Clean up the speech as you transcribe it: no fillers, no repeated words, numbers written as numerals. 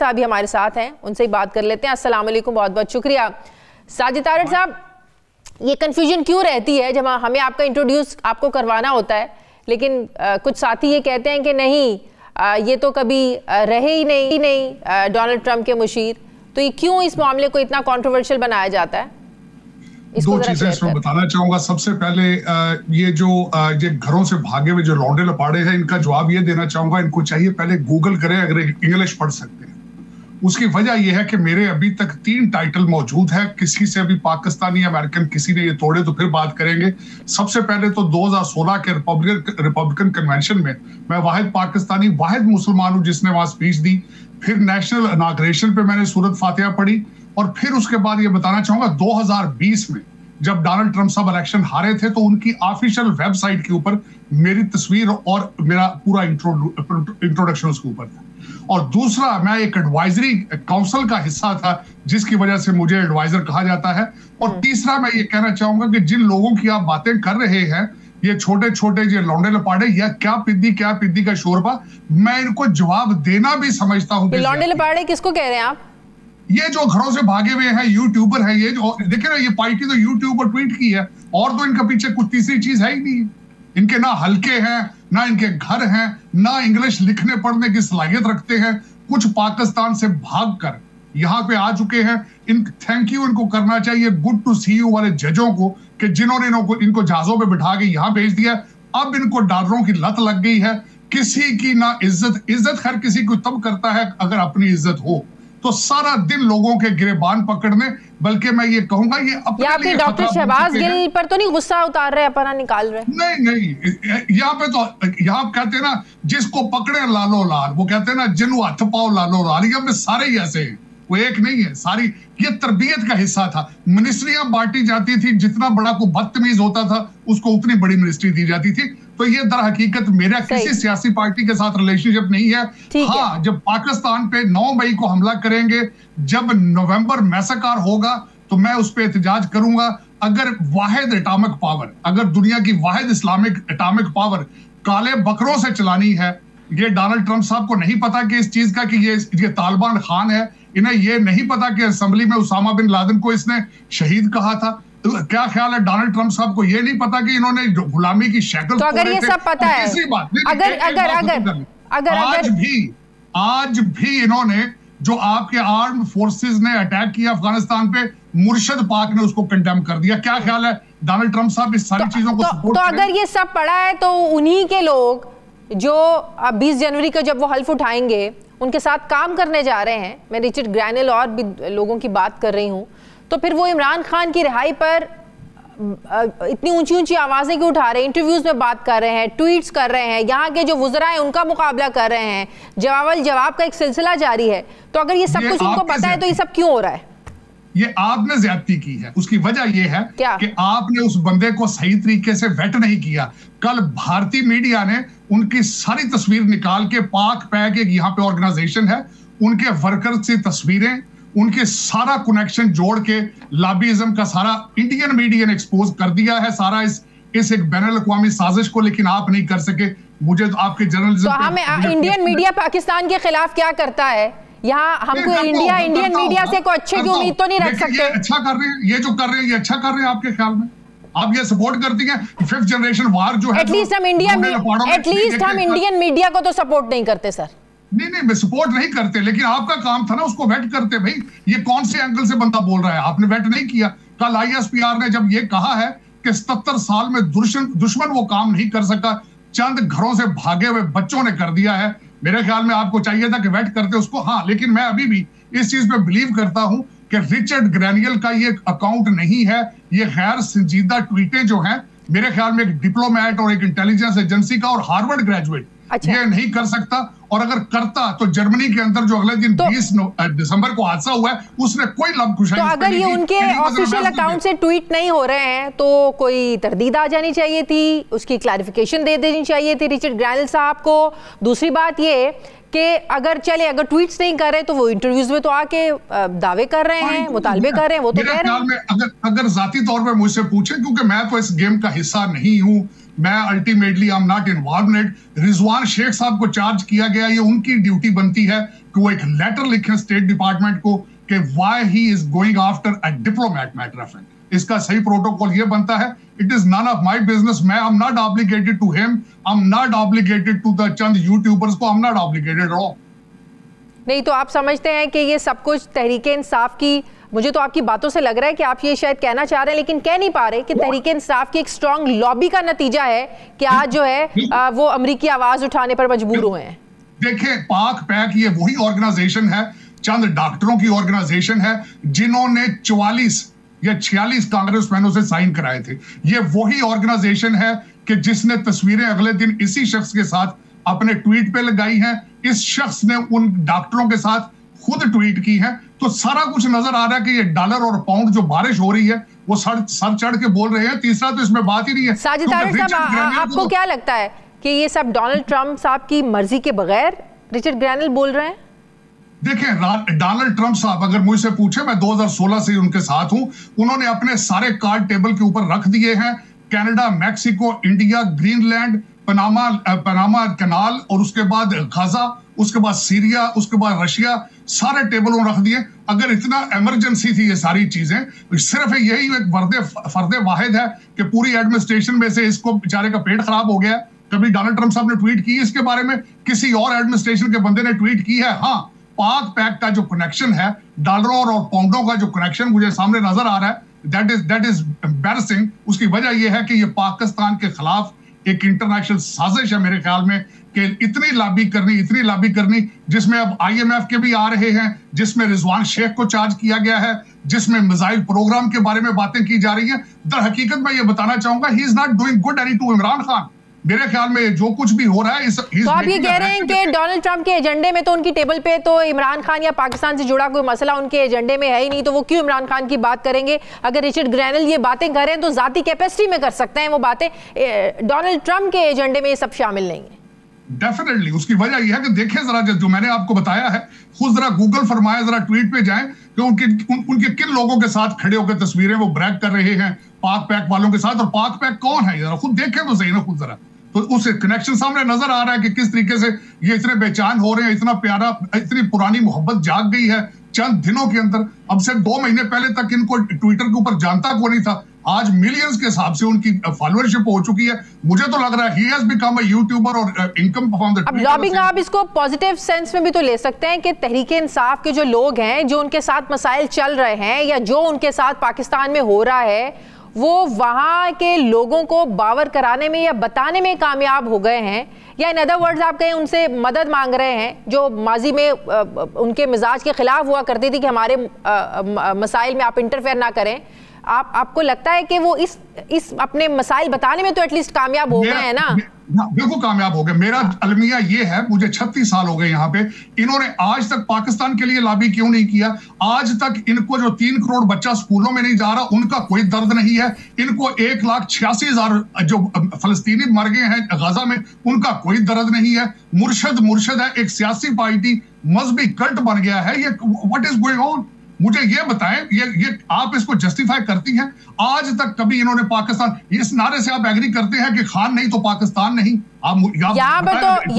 साहब भी हमारे साथ हैं, उनसे ही बात कर लेते हैं। अस्सलाम वालेकुम, बहुत बहुत शुक्रिया। साजिद तारड़ साहब, ये कन्फ्यूजन क्यों रहती है जब हमें आपका इंट्रोड्यूस आपको करवाना होता है, लेकिन कुछ साथी ये कहते हैं कि नहीं, ये तो कभी रहे ही नहीं डोनाल्ड ट्रंप के मुशीर, तो ये क्यों इस मामले को इतना कंट्रोवर्शियल बनाया जाता है? दो चीजें इसमें बताना चाहूंगा। सबसे पहले ये घरों से भागे हुए जो लौंडे लपाड़े हैं, इनका जवाब ये देना चाहूंगा, इनको चाहिए पहले गूगल करें अगर इंग्लिश पढ़ सकते हैं। उसकी वजह यह है कि मेरे अभी तक 3 टाइटल मौजूद है, किसी से अभी पाकिस्तानी अमेरिकन किसी ने ये तोड़े तो फिर बात करेंगे। सबसे पहले तो 2016 के रिपब्लिकन कन्वेंशन में मैं वाहिद पाकिस्तानी, वाहिद मुसलमान हूं जिसने वहां स्पीच दी। फिर नेशनल इनॉग्रेशन पे मैंने सूरत फातिहा पढ़ी, और फिर उसके बाद ये बताना चाहूंगा 2020 में जब डोनाल्ड ट्रंप साहब इलेक्शन हारे थे तो उनकी ऑफिशियल वेबसाइट के ऊपर मेरी तस्वीर और मेरा पूरा इंट्रोडक्शन उसके ऊपर था। और दूसरा, मैं एक एडवाइजरी काउंसिल का हिस्सा था जिसकी वजह से मुझे एडवाइजर कहा जाता है। और तीसरा, मैं ये कहना चाहूंगा कि जिन लोगों की आप बातें कर रहे हैं, ये छोटे छोटे जो लौंडे लपाड़े या क्या पिद्दी का शोरबा, मैं इनको जवाब देना भी समझता हूँ। लौंडे लपाड़े किसको कह रहे हैं आप? ये जो घरों से भागे हुए हैं यूट्यूबर है, ये जो देखे ना, ये पार्टी तो यूट्यूबर ट्वीट की है, और तो इनके पीछे कुछ तीसरी चीज है ही नहीं। इनके ना हल्के हैं, ना इनके घर हैं, ना इंग्लिश लिखने पढ़ने की सलाहियत रखते हैं। कुछ पाकिस्तान से भागकर यहाँ पे आ चुके हैं। थैंक यू इनको करना चाहिए, गुड टू सी यू वाले जजों को, कि जिन्होंने इनको जहाजों पे बिठा के यहाँ भेज दिया। अब इनको डॉलरों की लत लग गई है। किसी की ना इज्जत खैर किसी को तब करता है अगर अपनी इज्जत हो, तो सारा दिन लोगों के गिरेबान पकड़ने, बल्कि मैं ये कहूंगा ये अपने लिए डॉक्टर शहबाज गिल पर तो नहीं गुस्सा उतार रहे, अपना निकाल रहे? नहीं, यहाँ पे तो यहाँ कहते हैं ना, जिसको पकड़े लालो लाल, वो कहते हैं ना जिन्हों हथ पाओ लालो लाल। यहाँ पे सारे ही ऐसे हैं, वो एक नहीं है, सारी ये तरबियत का हिस्सा था। मिनिस्ट्रियां बांटी जाती थी, जितना बड़ा को बदतमीज होता था उसको उतनी बड़ी मिनिस्ट्री दी जाती थी। तो ये दर हकीकत मेरा किसी सियासी पार्टी के साथ रिलेशनशिप नहीं है। हाँ, जब पाकिस्तान पे 9 मई को हमला करेंगे, जब नवंबर मैसेकार होगा, तो मैं उस पर एहतजाज करूंगा। अगर वाहिद एटॉमिक पावर, अगर दुनिया की वाहिद इस्लामिक एटॉमिक पावर काले बकरों से चलानी है, ये डोनाल्ड ट्रंप साहब को नहीं पता कि इस चीज का कि ये तालिबान खान है। इन्हें ये नहीं पता कि असेंबली में उसामा बिन लादेन को इसने शहीद कहा था। तो क्या ख्याल है डोनाल्ड ट्रंप साहब को ये नहीं पता कि इन्होंने गुलामी की शक्ल, तो अगर ये सब पता है, आज भी इन्होंने जो आपके आर्म फोर्सेस ने अटैक किया अफगानिस्तान पे, मुर्शद पाक ने उसको कंडेम कर दिया। क्या ख्याल है डोनाल्ड ट्रंप साहब इस सारी चीजों को सपोर्ट तो अगर ये सब पड़ा है तो उन्हीं के लोग जो 20 जनवरी को जब वो हल्फ उठाएंगे उनके साथ काम करने जा रहे हैं, मैं रिचर्ड ग्रैनल और भी लोगों की बात कर रही हूं, तो फिर वो इमरान खान की रिहाई पर इतनी ऊंची ऊंची आवाजें क्यों उठा रहे हैं, इंटरव्यूज में बात कर रहे हैं, ट्वीट्स कर रहे हैं, यहाँ के जो वुज़रा हैं उनका मुकाबला कर रहे हैं, जवाब का एक सिलसिला जारी है। तो अगर ये सब कुछ उनको पता है तो ये सब क्यों हो रहा है? ये आपने ज्यादती की है। उसकी वजह यह है कि आपने उस बंदे को सही तरीके से वेट नहीं किया। कल भारतीय मीडिया ने उनकी सारी तस्वीर निकाल के, पाक पैक एक यहाँ पे ऑर्गेनाइजेशन है, उनके वर्कर से तस्वीरें, उनके सारा कनेक्शन जोड़ के लॉबीइज्म का सारा इंडियन मीडिया ने एक्सपोज कर दिया है, सारा इस एक बैनुल अक़वामी साजिश को। लेकिन आप नहीं कर सके। मुझे तो आपके जर्नलिज्म, तो हमें इंडियन मीडिया पाकिस्तान के खिलाफ क्या करता है? यहाँ हमको इंडियन मीडिया से कोई अच्छे की उम्मीद तो नहीं रख सकते। अच्छा कर रहे हैं, ये जो कर रहे हैं ये अच्छा कर रहे हैं आपके ख्याल में? आप ये सपोर्ट करती हैं 5th जनरेशन वार जो है? एटलीस्ट हम इंडियन मीडिया को तो सपोर्ट नहीं करते सर। नहीं, मैं सपोर्ट नहीं करते, लेकिन आपका काम था ना उसको वेट करते। भाई ये कौन से एंगल से बंदा बोल रहा है, आपने वेट नहीं किया। कल ISPR ने जब ये कहा है कि 77 साल में दुश्मन वो काम नहीं कर सका, चंद घरों से भागे हुए बच्चों ने कर दिया है। मेरे ख्याल में आपको चाहिए था कि वेट करते उसको। हाँ, लेकिन मैं अभी भी इस चीज पे बिलीव करता हूं कि रिचर्ड ग्रैनियल का ये अकाउंट नहीं है, ये गैर संजीदा ट्वीटें जो हैं, मेरे ख्याल में एक डिप्लोमेट और एक इंटेलिजेंस एजेंसी का और हार्वर्ड ग्रेजुएट ये नहीं कर सकता। और अगर करता तो जर्मनी के अंदर जो अगले दिन 20 दिसंबर को हादसा हुआ है, उसने कोई लब खुशाई। तो अगर ये उनके ऑफिशियल अकाउंट से ट्वीट नहीं हो रहे हैं तो कोई तरदीद आ जानी चाहिए थी, उसकी क्लैरिफिकेशन दे देनी चाहिए थी रिचर्ड ग्रैनल साहब को। दूसरी बात ये कि अगर ट्वीट्स नहीं कर रहे तो वो इंटरव्यूज में तो आके दावे कर रहे हैं, मुतालबे कर रहे हैं, वो तो कह रहे हैं। अगर जाती तौर पर मुझसे पूछे, क्योंकि मैं तो इस गेम का हिस्सा नहीं हूँ, मैं ultimately I am not involve in it. Rizwan Shaikh साहब को चार्ज किया गया, ये उनकी ड्यूटी बनती है कि वो एक लेटर लिखें स्टेट डिपार्टमेंट को कि why he is going after a diplomat matter of fact. इसका सही प्रोटोकॉल ये बनता है, it is none of my business. मैं I am not obligated to him, I am not obligated to the चंद YouTubers को, I am not obligated at all. नहीं तो आप समझते हैं कि ये सब कुछ तहरीके इंसाफ की, मुझे तो आपकी बातों से लग रहा है कि आप ये शायद कहना चाह रहे हैं लेकिन कह नहीं पा रहे कि तहरीके इंसाफ की एक स्ट्रांग लॉबी का नतीजा है कि आज जो है वो अमेरिकी आवाज उठाने पर मजबूर हुए हैं। देखिए, पाक पैक ये वही ऑर्गेनाइजेशन है, चंद डॉक्टरों की ऑर्गेनाइजेशन है जिन्होंने 44 या 46 कांग्रेसमैनों से साइन कराए थे। ये वही ऑर्गेनाइजेशन है कि जिसने तस्वीरें अगले दिन इसी शख्स के साथ अपने ट्वीट पे लगाई हैं। इस शख्स ने उन डॉक्टरों के साथ खुद ट्वीट की है। तो सारा कुछ नजर आ रहा है कि ये डॉलर और पाउंड जो बारिश हो रही है वो सर चढ़ के बोल रहे हैं। तीसरा तो इसमें बात ही नहीं है। साजिद तारिक साहब, आपको क्या लगता है कि ये सब डोनाल्ड ट्रंप साहब की मर्जी के बगैर रिचर्ड ग्रैनल बोल रहे हैं? देखिए, डोनाल्ड ट्रंप साहब अगर मुझसे पूछे, मैं 2016 से उनके साथ हूं, उन्होंने अपने सारे कार्ड टेबल के ऊपर रख दिए हैं। Canada, Mexico, India, Greenland, Panama Canal और उसके बाद गाजा, उसके बाद सीरिया, उसके बाद रशिया, सारे टेबलों रख दिए। अगर इतना इमरजेंसी थी ये सारी चीजें, सिर्फ यही एक फर्दे वाहिद है कि पूरी एडमिनिस्ट्रेशन में से इसको बेचारे का पेट खराब हो गया। कभी डोनाल्ड ट्रंप साहब ने ट्वीट की इसके बारे में, किसी और एडमिनिस्ट्रेशन के बंदे ने ट्वीट की है? हाँ, पाक पैक का जो कनेक्शन है, डॉलरों और पाउंडों का जो कनेक्शन मुझे सामने नजर आ रहा है, दैट इज एम्बैरसिंग। उसकी वजह यह है कि ये पाकिस्तान के खिलाफ एक इंटरनेशनल साजिश है मेरे ख्याल में, कि इतनी लॉबी करनी जिसमें अब IMF के भी आ रहे हैं, जिसमें रिजवान शेख को चार्ज किया गया है, जिसमें मिसाइल प्रोग्राम के बारे में बातें की जा रही हैं। दर हकीकत मैं ये बताना चाहूंगा, he is not doing good any two Imran Khan. मेरे ख्याल में जो कुछ भी हो रहा है तो आप ये कह रहे हैं कि डोनाल्ड ट्रंप के एजेंडे में तो उनकी टेबल पे तो इमरान खान या पाकिस्तान से जुड़ा कोई मसला उनके एजेंडे में है ही नहीं, तो वो क्यों इमरान खान की बात करेंगे? अगर रिचर्ड ग्रैनल ये बातें करें तो जाती कैपेसिटी में कर सकते हैं वो बातें, डोनाल्ड ट्रंप के एजेंडे में ये सब शामिल नहीं है। डेफिनेटली उसकी वजह यह है कि देखें जरा, जो मैंने आपको बताया है, खुद जरा गूगल फरमाए, जरा ट्वीट पे जाएं कि उनके किन लोगों के साथ खड़े होकर तस्वीरें वो ब्रैग कर रहे हैं पाक पैक वालों के साथ। और पाक पैक कौन है जरा खुद देखें तो सही ना, खुद जरा तो उससे कनेक्शन सामने नजर आ रहा है कि किस तरीके से ये इतने बेचैन हो रहे हैं। इतना प्यारा, इतनी पुरानी मोहब्बत जाग गई है चंद दिनों के अंदर। अब से 2 महीने पहले तक इनको ट्विटर के ऊपर जानता कोई नहीं था, आज मिलियंस के हिसाब से उनकी फॉलोअरशिप हो चुकी है। मुझे तो लग रहा है he has become a YouTuber और इनकम फ्रॉम द। अब लॉबिंग आप इसको पॉजिटिव सेंस में भी तो ले सकते हैं कि तहरीके इंसाफ के जो लोग हैं, जो उनके साथ मसाइल चल रहे हैं या जो उनके साथ पाकिस्तान में हो रहा है, वो वहाँ के लोगों को बावर कराने में या बताने में कामयाब हो गए हैं, या इन अदर वर्ड्स आप कहें उनसे मदद मांग रहे हैं जो माजी में उनके मिजाज के खिलाफ हुआ करती थी कि हमारे मसाइल में आप इंटरफेयर ना करें। आपको लगता है कि वो इस अपने मसाइल बताने में तो एटलीस्ट कामयाब हो गए हैं ना? बिल्कुल कामयाब हो गए। मेरा अलमिया ये है, मुझे 36 साल हो गए यहाँ पे, इन्होंने आज तक पाकिस्तान के लिए लॉबी क्यों नहीं किया? आज तक इनको जो 3 करोड़ बच्चा स्कूलों में नहीं जा रहा, उनका कोई दर्द नहीं है। इनको 1,86,000 जो फलस्तीनी मर गए हैं गाजा में, उनका कोई दर्द नहीं है। मुर्शद है, एक सियासी पार्टी मजहबी कल्ट बन गया है। ये व्हाट इज गोइंग ऑन? मुझे ये बताएं, ये आप इसको जस्टिफाई करती हैं? आज तक कभी इन्होंने पाकिस्तान, इस नारे से आप एग्री करते हैं कि खान नहीं तो पाकिस्तान नहीं? आप यहाँ पर तो